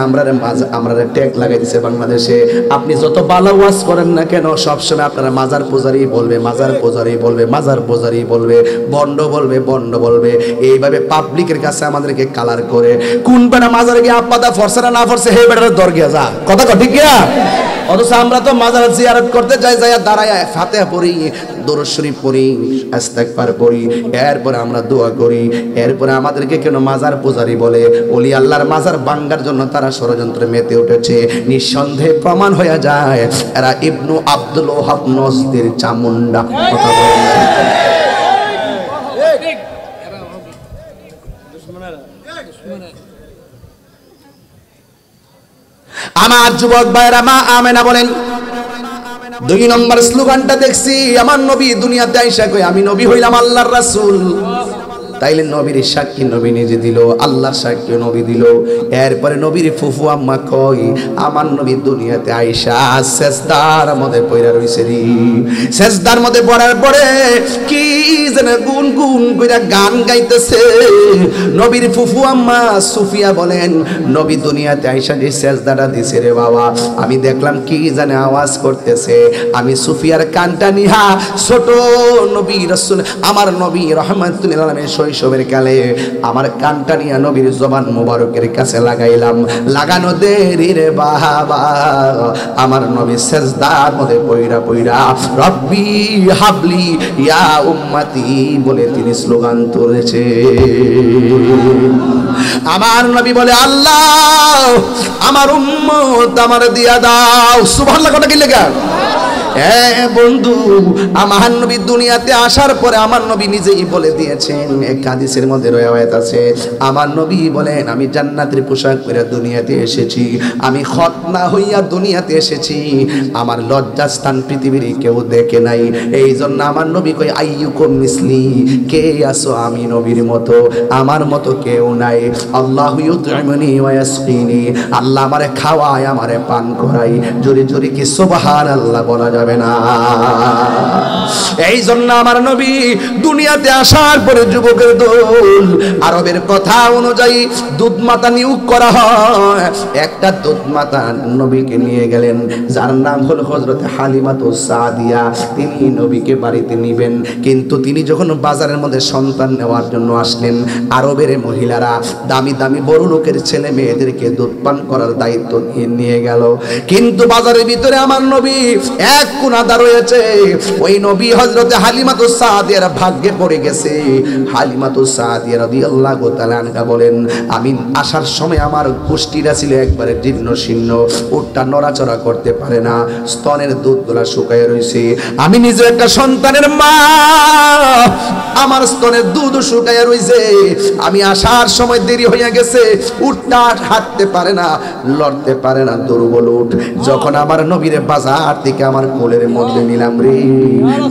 আমরা ট্যাগ লাগাই দিছে বাংলাদেশে। আপনি যত ভালো ওয়াজ করেন না কেন সবসময় আপনারা মাজার পূজারি বলবে, মাজার পূজারি বলবে, মাজার পূজারি বলবে, বন্ড বলবে, বন্ড বলবে। এইভাবে পাবলিকের কাছে আমাদেরকে কালার করে কোন বেটা মাজারে গিয়ে আপাদা ফরসা না ফরসে হে বেটার দর গিয়া যা কথা ঠিক গিয়া। অথচ আমরা তো মাজার জিয়ারত করতে যাই, যাইয়া দাঁড়ায় ফাতিহা পড়ি, দরুদ শরীফ পড়ি, ইস্তিগফার পড়ি, এরপরে আমরা দোয়া করি। এরপরে আমাদেরকে কেন মাজার পূজারি বলে? ওলি আল্লাহর মাজার ভাঙার জন্য তারা ষড়যন্ত্রে মেতে উঠেছে। নিঃসন্দেহে প্রমাণ হয়ে যায় এরা ইবনু আব্দুল ওহাব নজদির চামুন্ডা। কথা বলেন আমার যুবক ভাইরা, মা আমেনা বলেন দুই নম্বর স্লোগানটা দেখছি আমার নবী দুনিয়াতে আইসা কই আমি নবী হইলাম আল্লাহর রাসূল। তাইলে নবীর সাক্ষী নবী নিজে দিল, আল্লাহর সাক্ষী নবী দিল। এরপরে নবীর ফুফু আম্মা কই আমার নবী দুনিয়াতে আইসা সেজদার মধ্যে পড়া রইছে রে। সেজদার মধ্যে পড়ার পরে কি যেন গুন গুন কইরা গান গাইতেছে। নবীর ফুফু আম্মা সুফিয়া বলেন নবী দুনিয়াতে আইসা যে সেজদাটা দিছে রে বাবা, আমি দেখলাম কি জানে আওয়াজ করতেছে। আমি সুফিয়ার কানটা নিহা ছোট নবী রাসূল আমার নবী রাহমাতুল্লিল আলামিন শৈশবের কালে আমার কানটা নিয়ে নবীর জবান মোবারকের কাছে লাগাইলাম। লাগানো দেরি রে বাবা, আমার নবী সেজদার মধ্যে পইরা পইরা রব্বি হাবলি ইয়া উম্মতি বলে তিনি স্লোগান তুলেছে। আমার নবী বলে আল্লাহ আমার উম্মত আমার দিয়া দাও। সুবহানাল্লাহ কথা কি লেখা? বন্ধু আমার নবী দুনিয়াতে আসার পরে আমার নবী নিজেই বলে দিয়েছেন, এক হাদিসের মধ্যে রওয়ায়াত আছে আমার নবী বলেন আমি জান্নাতের পোশাক পরে দুনিয়াতে এসেছি, আমি খতনা হইয়া দুনিয়াতে এসেছি, আমার লজ্জাস্থান পৃথিবীর কেউ দেখে নাই। এই জন্য আমার নবী কই আইয়ুকুম মিসলি, কে আছো আমি নবীর মতো? আমার মতো কেউ নাই। আল্লাহু ইউতইমুনি ওয়া ইয়াসকিনি, আল্লাহ আমারে খাওয়ায় আমারে পান করায়। জোরে জোরে কি সুবহানাল্লাহ বলা যাবে না? এই জন্য আমার নবী দুনিয়াতে আসার পরে যুবকের দল, আরবের কথা অনুযায়ী দুধ মাতা নিয়োগ করা হয়। একটা দুধ মাতা নবীকে নিয়ে গেলেন যার নাম হলো হযরত হালিমাতুস সাদিয়া। তিনি নবীকে বাড়িতে নিবেন, কিন্তু তিনি যখন বাজারের মধ্যে সন্তান নেওয়ার জন্য আসলেন, আরবের মহিলারা দামি দামি বড় লোকের ছেলে মেয়েদেরকে দুধ পান করার দায়িত্ব নিয়ে গেল। কিন্তু বাজারের ভিতরে আমার নবী এক কোনাদা রয়েছে, ওই নবী হযরত হালিমাতুস সাদিয়ার ভাগ্যে পড়ে গেছে। হালিমাতুস সাদিয়া রাদিয়াল্লাহু তাআলা আনহা বলেন আমি আসার সময় আমার কুষ্টিটা ছিল একবারে জীর্ণ শীর্ণ, উটটা নড়াচড়া করতে পারে না, স্তনের দুধগুলা শুকায় রয়েছে। আমি নিজে একটা সন্তানের মা, আমার স্তনের দুধ শুকায় রয়েছে। আমি আসার সময় দেরি হইয়া গেছে, উটটা হাঁটতে পারে না, লড়তে পারে না, দুর্বল উট। যখন আমার নবীর বাজার থেকে আমার কোলের মধ্যে নিলাম রে,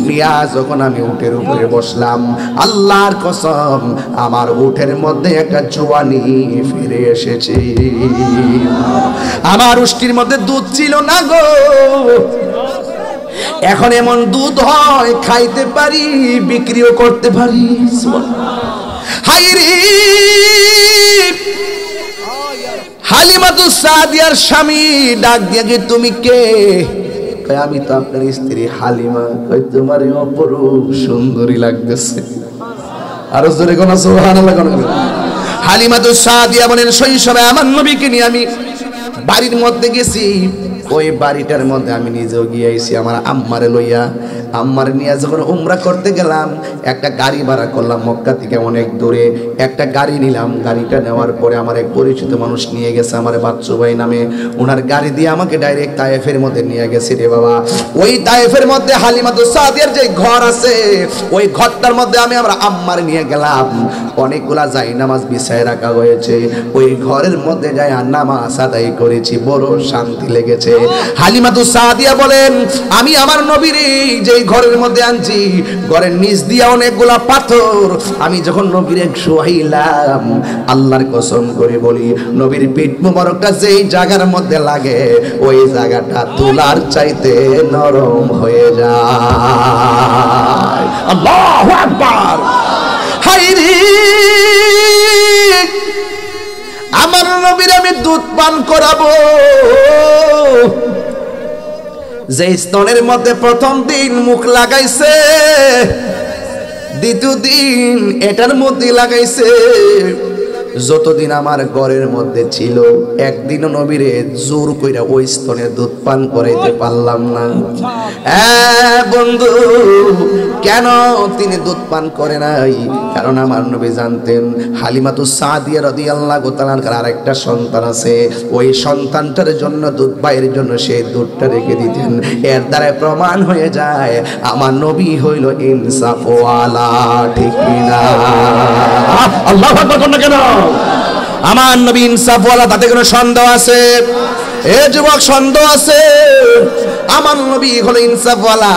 নিয়া যখন আমি উটের উপরে বসলাম, আল্লাহর কসম আমার উটের মধ্যে একটা জওয়ানি ফিরে এসেছে। আমার উষ্টির মধ্যে দুধ ছিল না গো, এখন এমন দুধ হয় খাইতে পারি, বিক্রিও করতে পারি। হাই রে হালিমাতুস সাদিয়ার স্বামী ডাক দিয়ে কি তুমি কে? আমি তো আপনার স্ত্রী হালিমা। কই তোমার অপরূপ সুন্দরী লাগতেছে। আরো জোরে কোন সুবহানাল্লাহ কোন। হালিমাতুস সাদিয়া বলেন শৈশবে আমার নবীকে নিয়ে আমি বাড়ির মধ্যে গেছি, ওই বাড়িটার মধ্যে আমি নিজেও গিয়ে আইছি আমার আম্মারে লইয়া। আম্মারে নিয়ে যখন উমরা করতে গেলাম, একটা গাড়ি ভাড়া করলাম মক্কা থেকে অনেক দূরে, একটা গাড়ি নিলাম। গাড়িটা নেওয়ার পরে আমার এক পরিচিত মানুষ নিয়ে গেছে, আমার বাচ্চু ভাই নামে, ওনার গাড়ি দিয়ে আমাকে ডাইরেক্ট তায়েফের মধ্যে নিয়ে গেছে রে বাবা। ওই তায়েফের মধ্যে হালিমাতুস সাদিয়ার যে ঘর আছে, ওই ঘরটার মধ্যে আমি আমার আম্মার নিয়ে গেলাম। অনেকগুলা যাই নামাজ বিছায় রাখা হয়েছে, ওই ঘরের মধ্যে যাই নামাজ আদায় করেছি, বড় শান্তি লেগেছে। হালিমাতুস সাদিয়া বলেন, আমি আমার নবীর যে ঘরের মধ্যে আনছি, ঘরের নিচ দিয়ে অনেকগুলা পাথর, আমি যখন নবীর শোয়াইলাম, আল্লাহর কসম করে বলি, নবীর পিঠ মুবারকটা যেই জায়গার মধ্যে লাগে, ওই জায়গাটা তুলার চাইতে নরম হয়ে যায়। আল্লাহু আকবার। হায়রে, আমার নবীর আমি দুধ পান করাবো, যে স্তনের মধ্যে প্রথম দিন মুখ লাগাইছে, দ্বিতীয় দিন এটার মধ্যে লাগাইছে। যতদিন আমার ঘরের মধ্যে ছিল, একদিনও নবীরে জোর কইরা ওই স্তনে দুধ পান করাইতে পারলাম না। বন্ধু, কেন তিনি দুধ পান করে নাই? কারণ আমার নবী জানতেন হালিমাতুস সাদিয়া রাদিয়াল্লাহু তাআলার আরেকটা সন্তান আছে, ওই সন্তানটার জন্য দুধ ভাইয়ের জন্য সেই দুধটা রেখে দিতেন। এর দ্বারা প্রমাণ হয়ে যায় আমার নবী হইল ইনসাফওয়ালা, ঠিক কিনা? আল্লাহু আকবার কোন কেন? আমার নবী ইনসাফওয়ালা, তাতে কোনো সন্দেহ আছে? এ যুবক, সন্দেহ আছে? আমার নবী হলো ইনসাফওয়ালা।